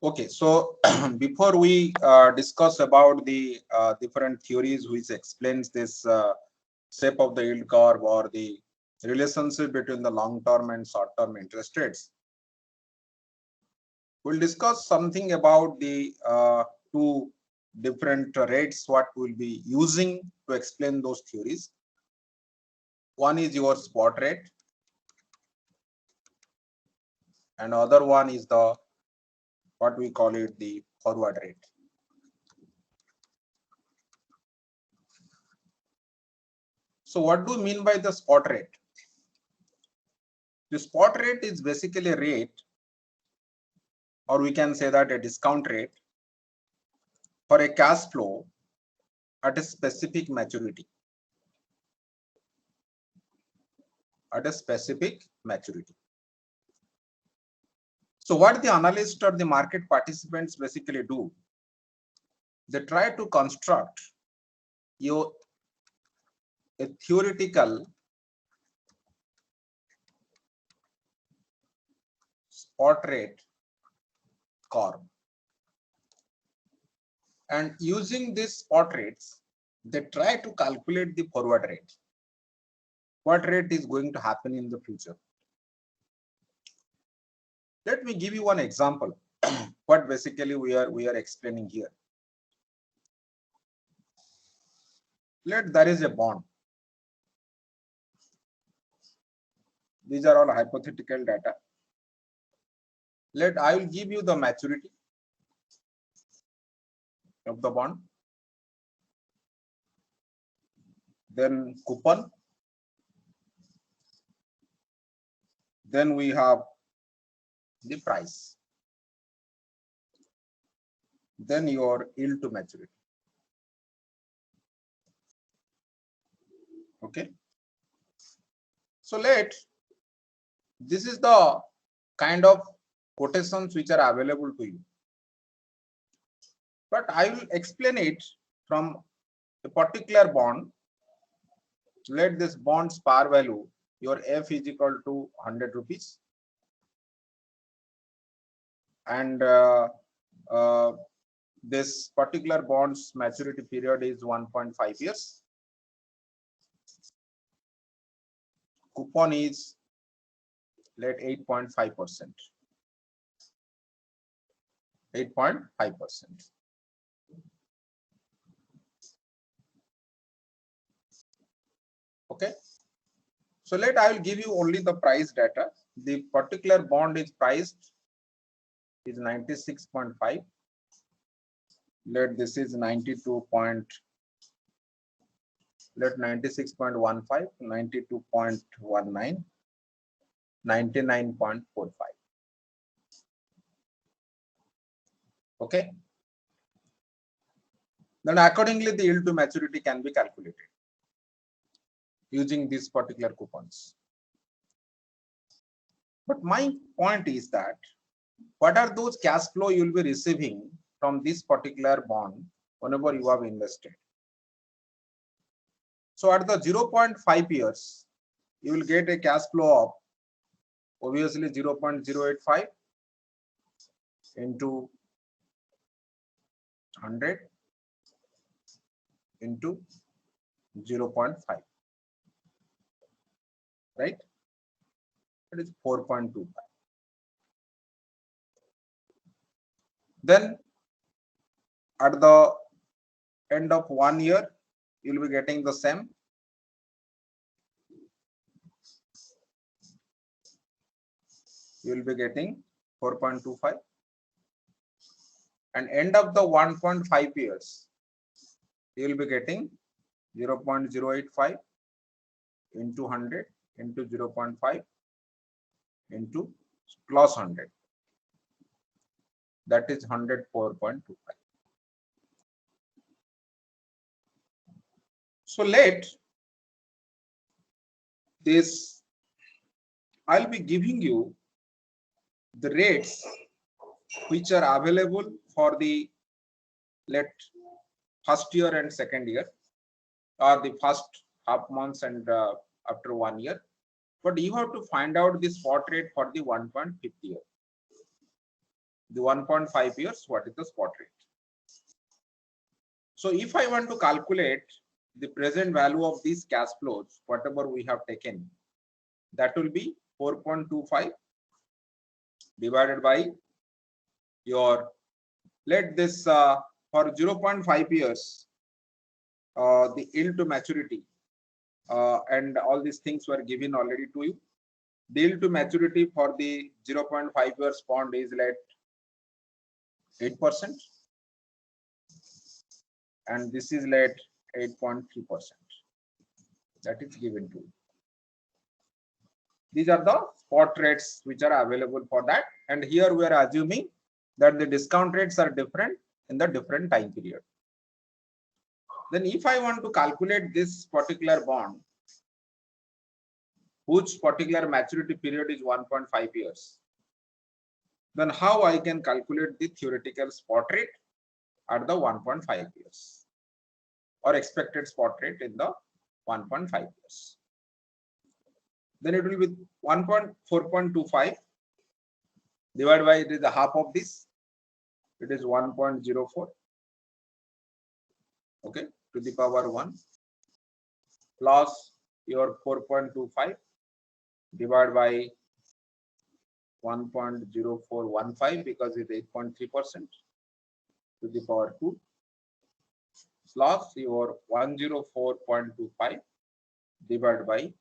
Okay, so before we discuss about the different theories which explains this shape of the yield curve or the relationship between the long-term and short-term interest rates, we'll discuss something about the two different rates what we'll be using to explain those theories. One is your spot rate, and other one is the what we call it the forward rate. So what do you mean by the spot rate? The spot rate is basically a rate, or we can say that a discount rate for a cash flow at a specific maturity. At a specific maturity. So what the analyst or the market participants basically do, they try to construct a theoretical spot rate curve, and using these spot rates, they try to calculate the forward rate. What rate is going to happen in the future? Let me give you one example. What basically we are explaining here. There is a bond. These are all hypothetical data. I will give you the maturity of the bond, then coupon, then we have the price, then your yield to maturity. Okay, so this is the kind of quotations which are available to you, but I will explain it from a particular bond. Let this bond's par value, your F is equal to 100 rupees, and this particular bond's maturity period is 1.5 years. Coupon is 8.5%. 8.5%. Okay. So I will give you only the price data. The particular bond is priced is 96.5. This is 92. Let 96.15, 92.19, 99.45. Okay. Then accordingly, the yield to maturity can be calculated using these particular coupons. But my point is that what are those cash flow you will be receiving from this particular bond whenever you have invested? So at the 0.5 years, you will get a cash flow of obviously 0.085 into 100 into 0.5, right? That is 4.25. Then at the end of 1 year, you will be getting the same. You will be getting 4.25, and end of the 1.5 years, you will be getting 0.085 into 100 into 0.5 into plus 100. That is 104.25. So I'll be giving you the rates which are available for the first year and second year, or the first half months and after 1 year. But you have to find out the spot rate for the 1.5 year. the 1.5 years, what is the spot rate. So if I want to calculate the present value of these cash flows, whatever we have taken, that will be 4.25 divided by your, let this for 0.5 years, the yield to maturity and all these things were given already to you. The yield to maturity for the 0.5 years bond is like 8%, and this is like 8.3%. That is given to you. These are the spot rates which are available for that, and here we are assuming that the discount rates are different in the different time period. Then if I want to calculate this particular bond, whose particular maturity period is 1.5 years, then how I can calculate the theoretical spot rate at the 1.5 years or expected spot rate in the 1.5 years. Then it will be 4.25 divided by, it is the half of this, it is 1.04, okay, to the power 1, plus your 4.25 divided by 1.0415 because it is 8.3% to the power 2, plus your 104.25 divided by,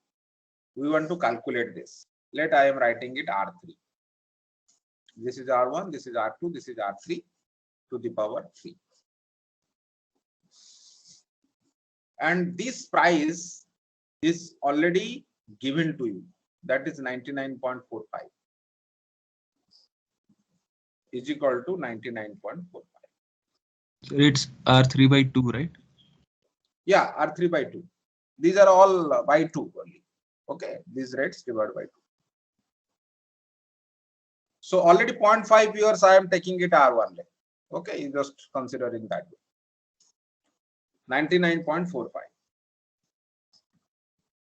we want to calculate this. Let I am writing it R3. This is R1, this is R2, this is R3 to the power 3. And this price is already given to you, that is 99.45 is equal to 99.45. So it's R3 by 2, right? Yeah, R3 by 2. These are all by 2 only. Okay, these rates divided by 2. So already 0.5 years I am taking it R1. Okay, just considering that way. 99.45.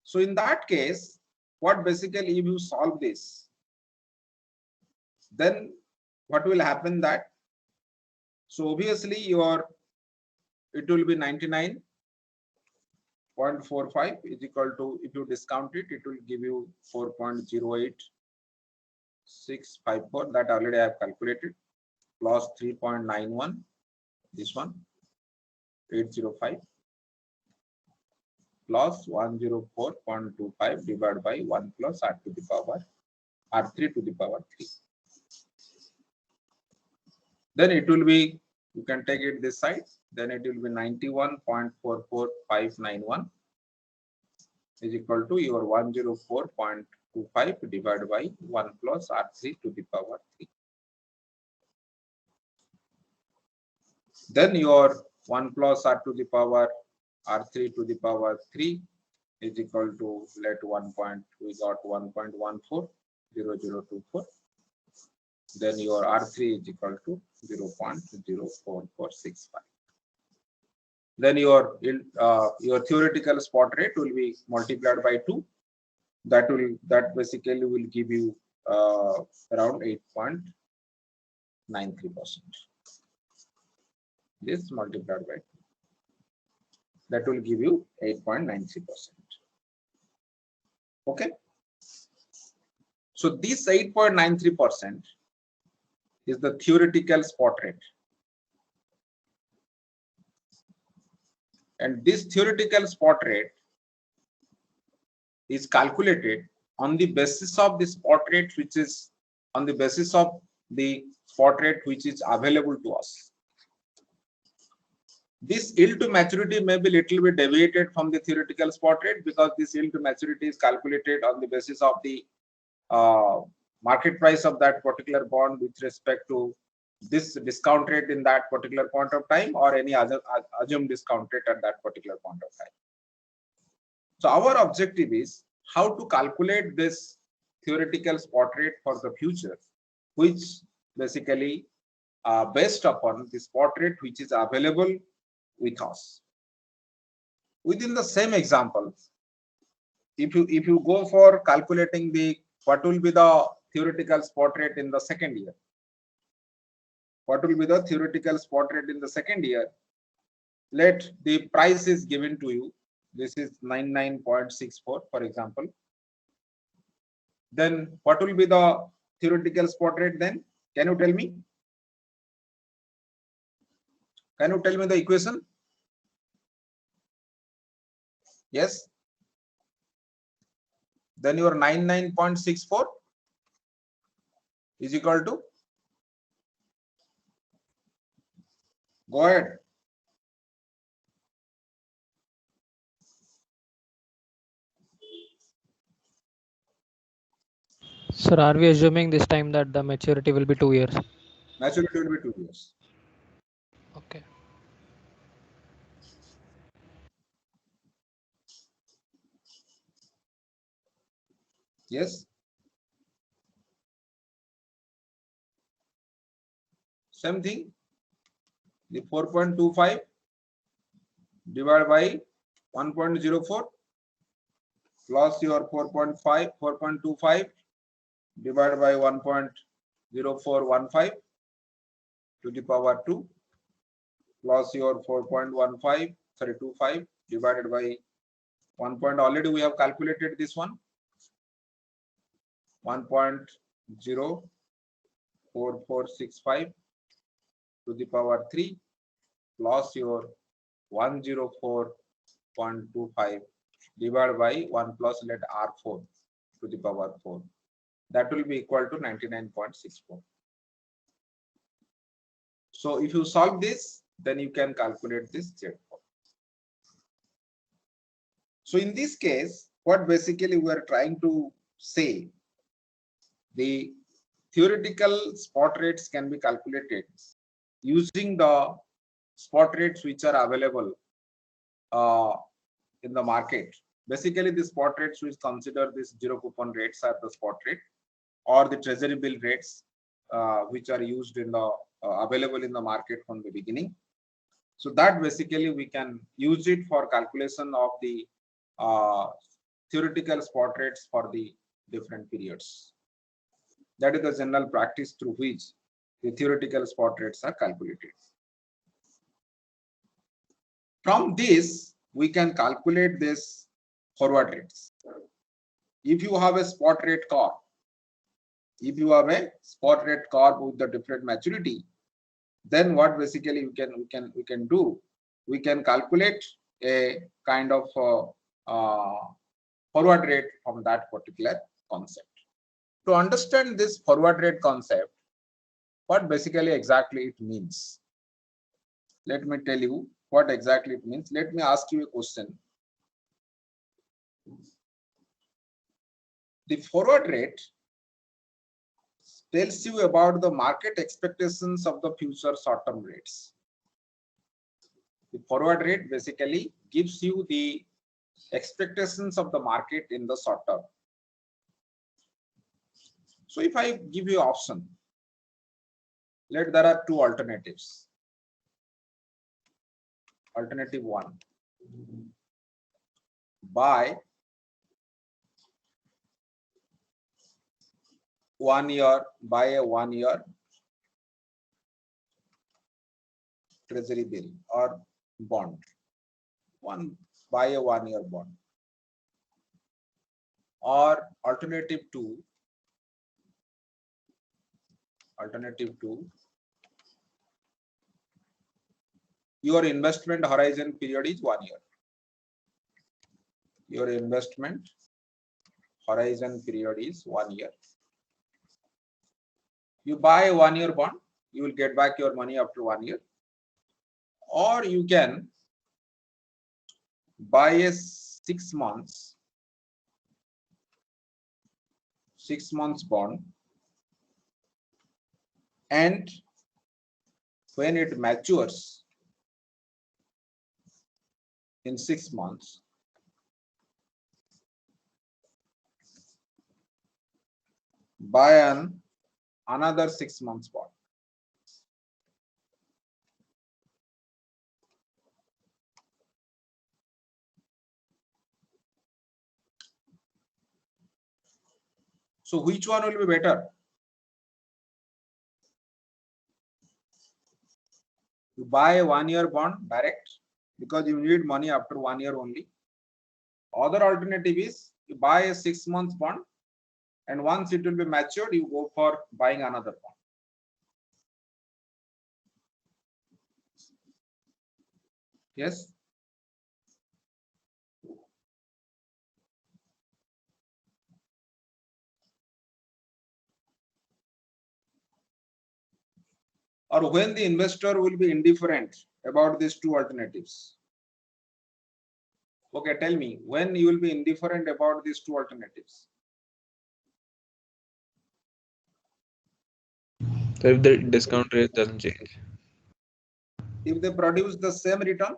So in that case, what basically if you solve this, then what will happen that, so obviously it will be 99.45 is equal to, if you discount it, it will give you 4.08654, that already I have calculated, plus 3.91, this one 805, plus 104.25 divided by 1 plus R to the power R3 to the power 3. Then it will be, you can take it this side, then it will be 91.44591 is equal to your 104.25 divided by 1 plus R3 to the power 3. Then your 1 plus R to the power R3 to the power 3 is equal to, let 1 point, we got 1.140024. Then your R3 is equal to 0.04465. Then your theoretical spot rate will be multiplied by 2. That basically will give you around 8.93%. This multiplied by 2. That will give you 8.93%. Okay. So this 8.93% is the theoretical spot rate. And this theoretical spot rate is calculated on the basis of the spot rate, which is on the basis of the spot rate which is available to us. This yield to maturity may be little bit deviated from the theoretical spot rate, because this yield to maturity is calculated on the basis of the market price of that particular bond with respect to this discount rate in that particular point of time, or any other assumed discount rate at that particular point of time. So our objective is how to calculate this theoretical spot rate for the future, which basically based upon the spot rate which is available with us. Within the same example, if you go for calculating the what will be the theoretical spot rate in the second year, what will be the theoretical spot rate in the second year? Let the price is given to you. This is 99.64, for example. Then what will be the theoretical spot rate then? Can you tell me? Can you tell me the equation? Yes. Then your 99.64 is equal to, go ahead. Sir, are we assuming this time that the maturity will be 2 years? Maturity will be 2 years. Okay. Yes. Same thing. The 4.25 divided by 1.04 plus your 4.25 divided by 1.0415 to the power 2 plus your 4.25 divided by 1 point, already we have calculated this one, 1.04465 to the power 3 plus your 104.25 divided by 1 plus let R4 to the power 4. That will be equal to 99.64. So if you solve this, then you can calculate this Z4. So in this case, what basically we are trying to say, the theoretical spot rates can be calculated using the spot rates which are available in the market. Basically, the spot rates which consider this zero coupon rates are the spot rate, or the treasury bill rates which are used in the available in the market from the beginning. So that basically we can use it for calculation of the theoretical spot rates for the different periods. That is the general practice through which the theoretical spot rates are calculated. From this, we can calculate this forward rates. If you have a spot rate curve, with the different maturity, then what basically we can do, we can calculate a kind of forward rate from that particular concept. To understand this forward rate concept, what basically exactly it means, let me tell you what exactly it means. Let me ask you a question. The forward rate tells you about the market expectations of the future short-term rates. The forward rate basically gives you the expectations of the market in the short term. So if I give you option, there are two alternatives. Alternative 1, buy 1 year, buy a 1 year treasury bill or bond. Buy a 1 year bond. Or alternative 2, your investment horizon period is 1 year. Your investment horizon period is 1 year. You buy a 1 year bond, you will get back your money after 1 year. Or you can buy a 6 months bond, and when it matures in 6 months, buy another 6 months bond. So which one will be better? You buy a 1 year bond direct because you need money after 1 year only. Other alternative is you buy a 6 months bond, and once it will be matured, you go for buying another bond. Yes. Or when the investor will be indifferent about these two alternatives. Okay, tell me when you will be indifferent about these two alternatives. So if the discount rate doesn't change. If they produce the same return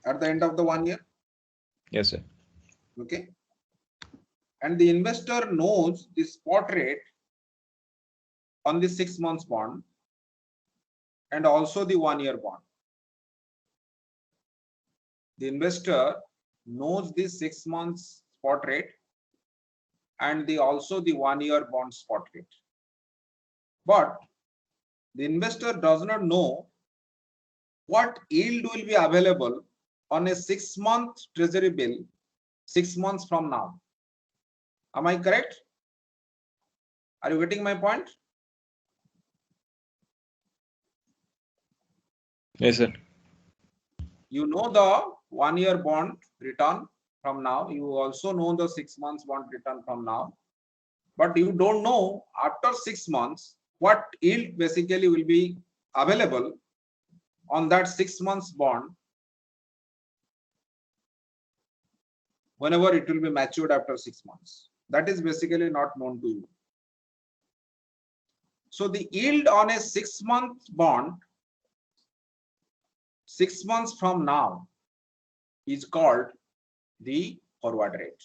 at the end of the 1 year. Yes, sir. Okay. And the investor knows the spot rate on the 6 months bond and also the 1 year bond. The investor knows the 6 months spot rate and also the 1 year bond spot rate. But the investor does not know what yield will be available on a 6 month treasury bill 6 months from now. Am I correct? Are you getting my point? Yes, sir. You know the 1 year bond return from now. You also know the 6 months bond return from now. But you don't know after 6 months what yield basically will be available on that 6 months bond whenever it will be matured after 6 months. That is basically not known to you. So the yield on a 6 month bond 6 months from now is called the forward rate.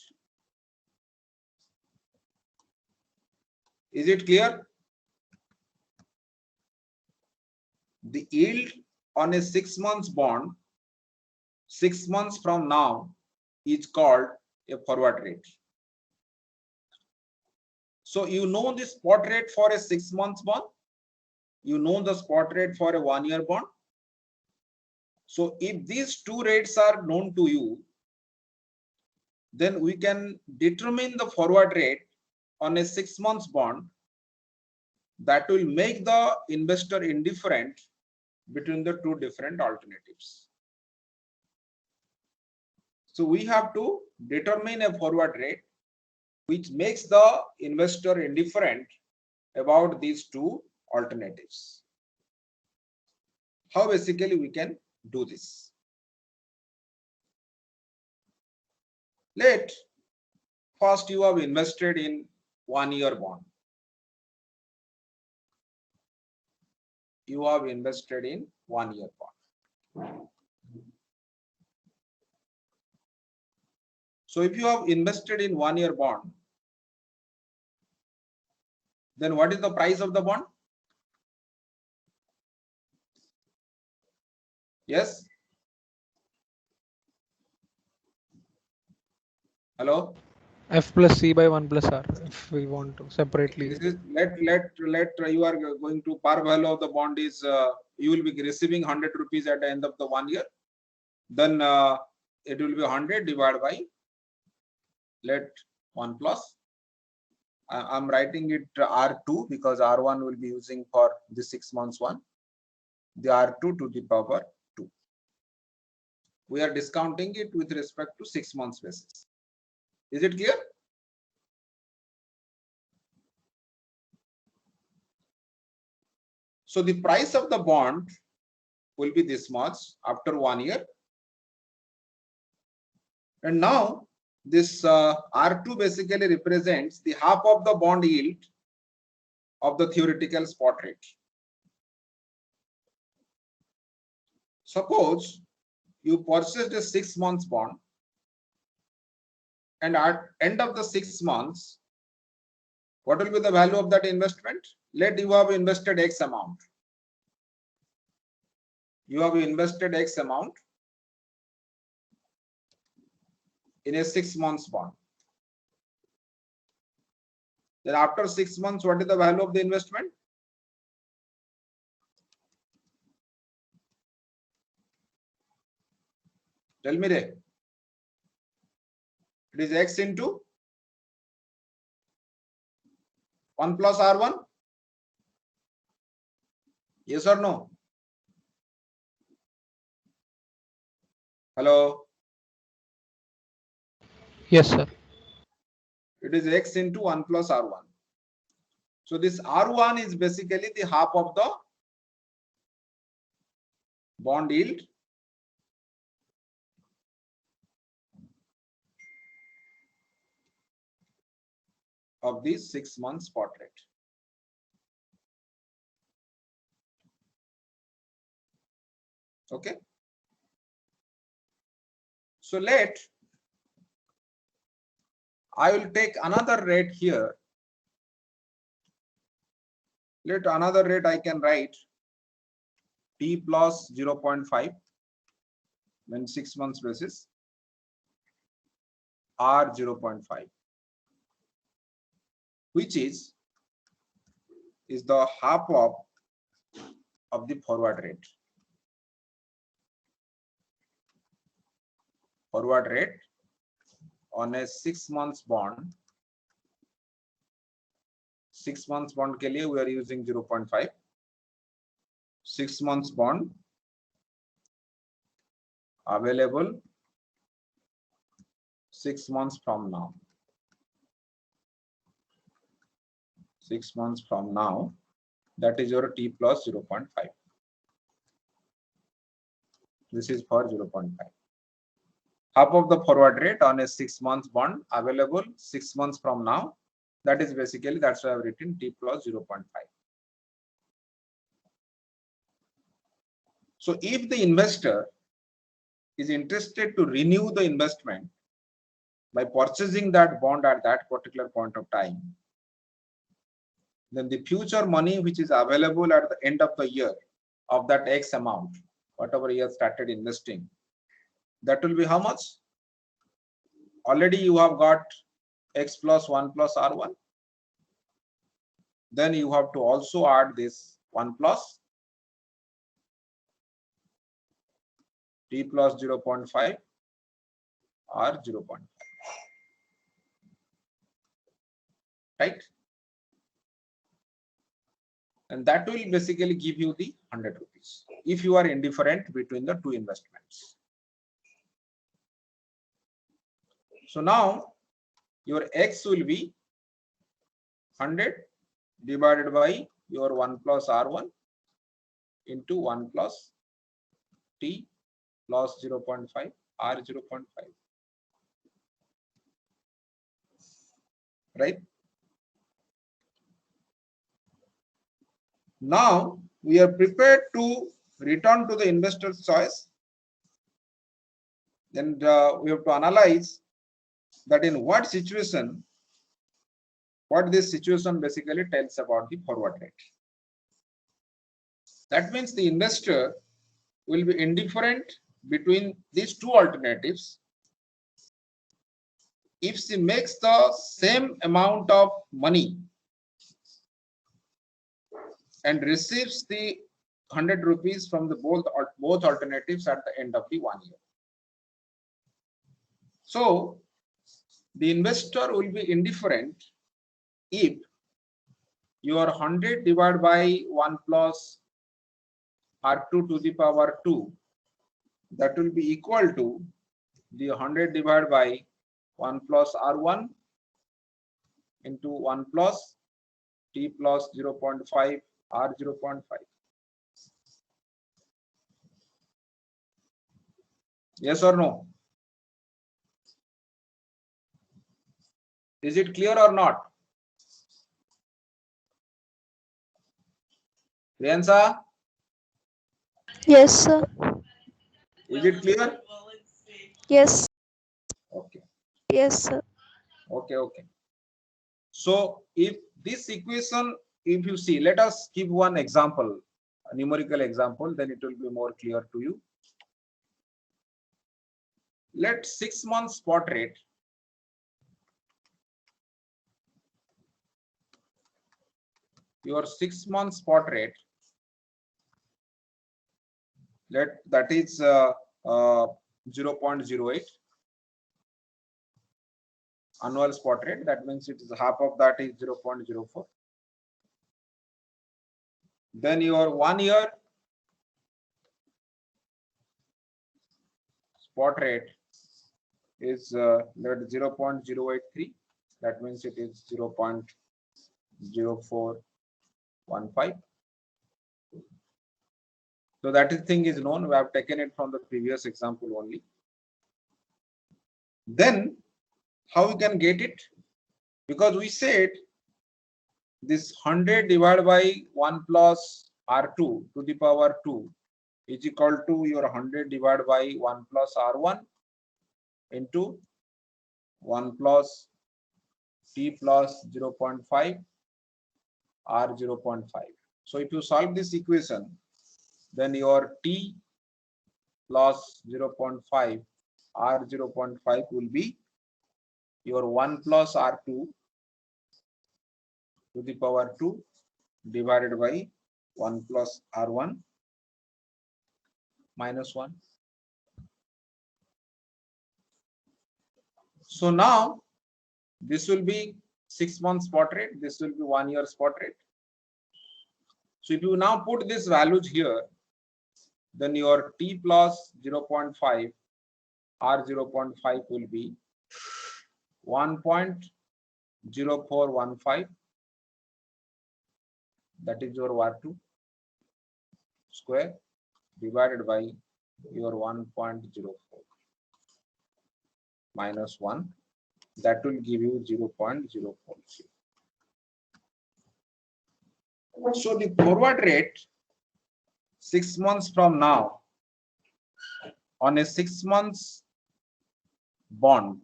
Is it clear? The yield on a 6 months bond 6 months from now is called a forward rate. So you know the spot rate for a 6 months bond, you know the spot rate for a 1 year bond. So if these two rates are known to you, then we can determine the forward rate on a 6 months bond that will make the investor indifferent between the two different alternatives. So we have to determine a forward rate which makes the investor indifferent about these two alternatives. How basically we can do this? Let first you have invested in 1 year bond. You have invested in 1 year bond. So if you have invested in 1 year bond, then what is the price of the bond? Yes. Hello. F plus C by 1 plus R if we want to separately. This is let you are going to par value of the bond is you will be receiving 100 rupees at the end of the 1 year. Then it will be 100 divided by let 1 plus. I'm writing it R2 because R1 will be using for the 6 months one. The R2 to the power 2. We are discounting it with respect to 6 months basis. Is it clear? So the price of the bond will be this much after 1 year. And now this R2 basically represents the half of the bond yield of the theoretical spot rate. Suppose you purchased a 6 months bond and at end of the 6 months, what will be the value of that investment? Let you have invested X amount. You have invested X amount in a 6 months bond. Then after 6 months, what is the value of the investment? Tell me there. It is X into 1 plus R1. Yes or no? Hello. Yes, sir. It is X into 1 plus R1. So this R1 is basically the half of the bond yield of the 6-month spot rate. Okay. So I will take another rate here. Let another rate I can write T plus 0.5 when 6 months basis, R 0.5, which is the half of the forward rate. Forward rate on a 6 months bond. 6 months bond के लिए we are using 0.5. 6 months bond available 6 months from now. 6 months from now, that is your T plus 0.5. This is for 0.5. Half of the forward rate on a 6 months bond available 6 months from now. That is basically, that's why I've written T plus 0.5. So if the investor is interested to renew the investment by purchasing that bond at that particular point of time, then the future money which is available at the end of the year of that X amount, whatever you have started investing, that will be how much? Already you have got X plus 1 plus R1. Then you have to also add this 1 plus T plus 0.5 or 0.5. Right? And that will basically give you the 100 rupees if you are indifferent between the two investments. So now your X will be 100 divided by your 1 plus R1 into 1 plus T plus 0.5 R 0.5. Right? Now we are prepared to return to the investor's choice. Then we have to analyze that in what situation, what this situation basically tells about the forward rate. That means the investor will be indifferent between these two alternatives if she makes the same amount of money and receives the 100 rupees from the both alternatives at the end of the 1 year. So the investor will be indifferent if your 100 divided by 1 plus R2 to the power 2, that will be equal to the 100 divided by 1 plus R1 into 1 plus T plus 0.5 R 0.5. Yes or no? Is it clear or not? Priyansa? Yes, sir. Is it clear? Yes, Okay. yes, sir. Okay. So if this equation, if you see, let us give one example, a numerical example, then it will be more clear to you. Let 6 months spot rate your 6 months spot rate, let that is 0.08 annual spot rate. That means it is half of that is 0.04. Then your 1 year spot rate is 0.083. That means it is 0.0415. So that thing is known. We have taken it from the previous example only. Then how we can get it? Because we said this 100 divided by 1 plus R2 to the power 2 is equal to your 100 divided by 1 plus R1 into 1 plus T plus 0.5 R 0.5. So if you solve this equation, then your T plus 0.5 R 0.5 will be your 1 plus R2 to the power 2 divided by 1 plus R1 minus 1. So now this will be 6 months spot rate. This will be 1 year spot rate. So if you now put these values here, then your T plus 0.5 R 0.5 will be 1.0415. That is your R2 square divided by your 1.04 minus 1. That will give you 0.040. So the forward rate 6 months from now on a 6 months bond,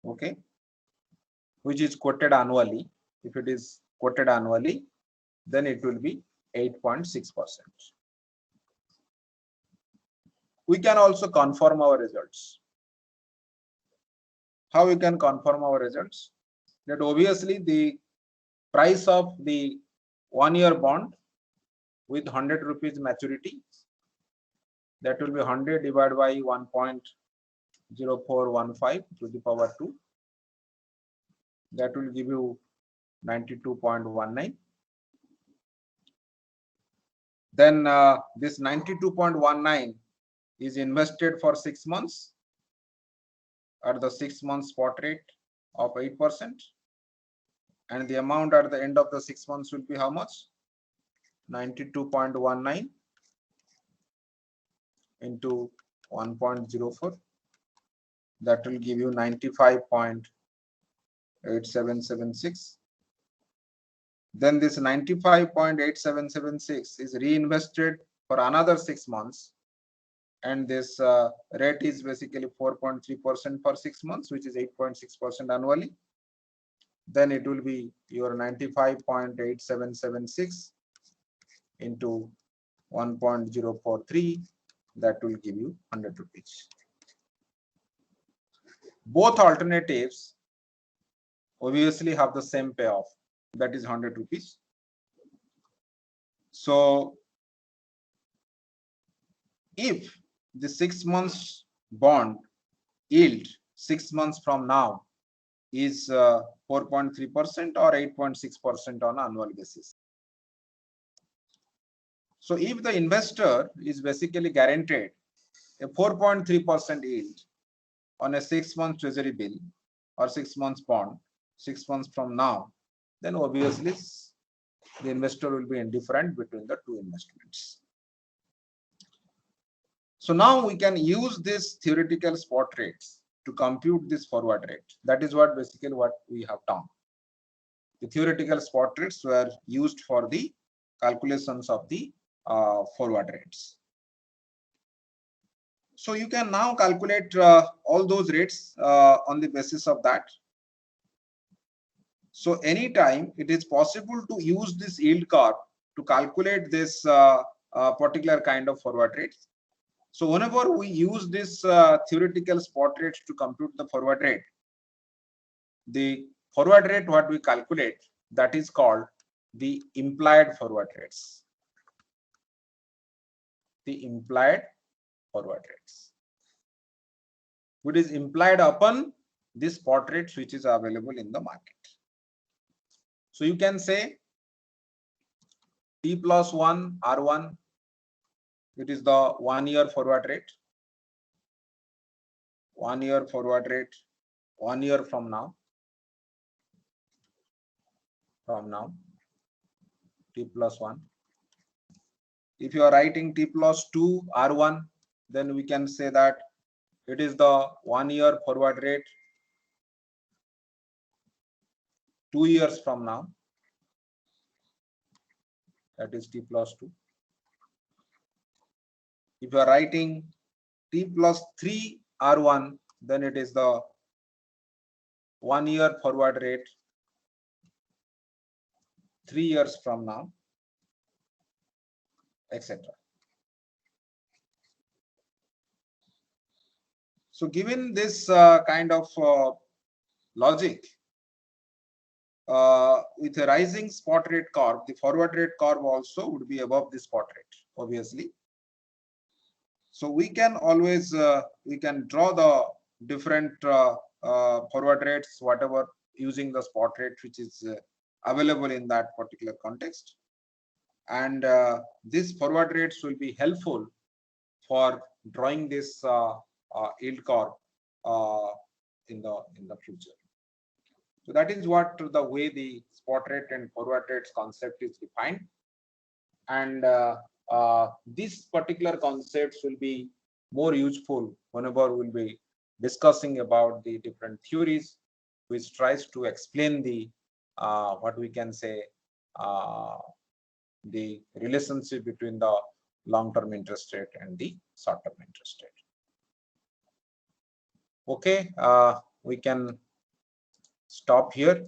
okay, which is quoted annually. If it is quoted annually, then it will be 8.6%. We can also confirm our results. How we can confirm our results? That obviously the price of the 1 year bond with 100 rupees maturity, that will be 100 divided by 1.0415 to the power 2. That will give you 92.19. Then this 92.19 is invested for 6 months at the 6 months spot rate of 8%. And the amount at the end of the 6 months will be how much? 92.19 into 1.04. That will give you 95.8776. Then this 95.8776 is reinvested for another 6 months. And this rate is basically 4.3% for 6 months, which is 8.6% annually. Then it will be your 95.8776 into 1.043. That will give you 100 rupees. Both alternatives obviously have the same payoff, that is 100 rupees. So if the 6 months bond yield 6 months from now is 4.3% or 8.6% on annual basis. So if the investor is basically guaranteed a 4.3% yield on a 6 month treasury bill or 6 months bond 6 months from now, then obviously the investor will be indifferent between the two investments. So now we can use this theoretical spot rates to compute this forward rate. That is what basically what we have done. The theoretical spot rates were used for the calculations of the forward rates. So you can now calculate all those rates on the basis of that. So anytime it is possible to use this yield curve to calculate this particular kind of forward rates. So whenever we use this theoretical spot rates to compute the forward rate what we calculate, that is called the implied forward rates. The implied forward rates. It is implied upon this spot rates which is available in the market. So you can say T plus 1 R1, it is the 1 year forward rate. 1 year forward rate, 1 year from now. T plus 1. If you are writing T plus 2 R1, then we can say that it is the 1 year forward rate 2 years from now. That is T plus 2. If you are writing T plus 3 R1, then it is the 1 year forward rate 3 years from now, etc. So given this kind of logic, with a rising spot rate curve, the forward rate curve also would be above the spot rate, obviously. So we can always we can draw the different forward rates, whatever, using the spot rate which is available in that particular context, and these forward rates will be helpful for drawing this yield curve in the future. So that is what the way the spot rate and forward rates concept is defined, and these particular concepts will be more useful whenever we'll be discussing about the different theories which tries to explain the what we can say the relationship between the long-term interest rate and the short-term interest rate. Okay, we can stop here.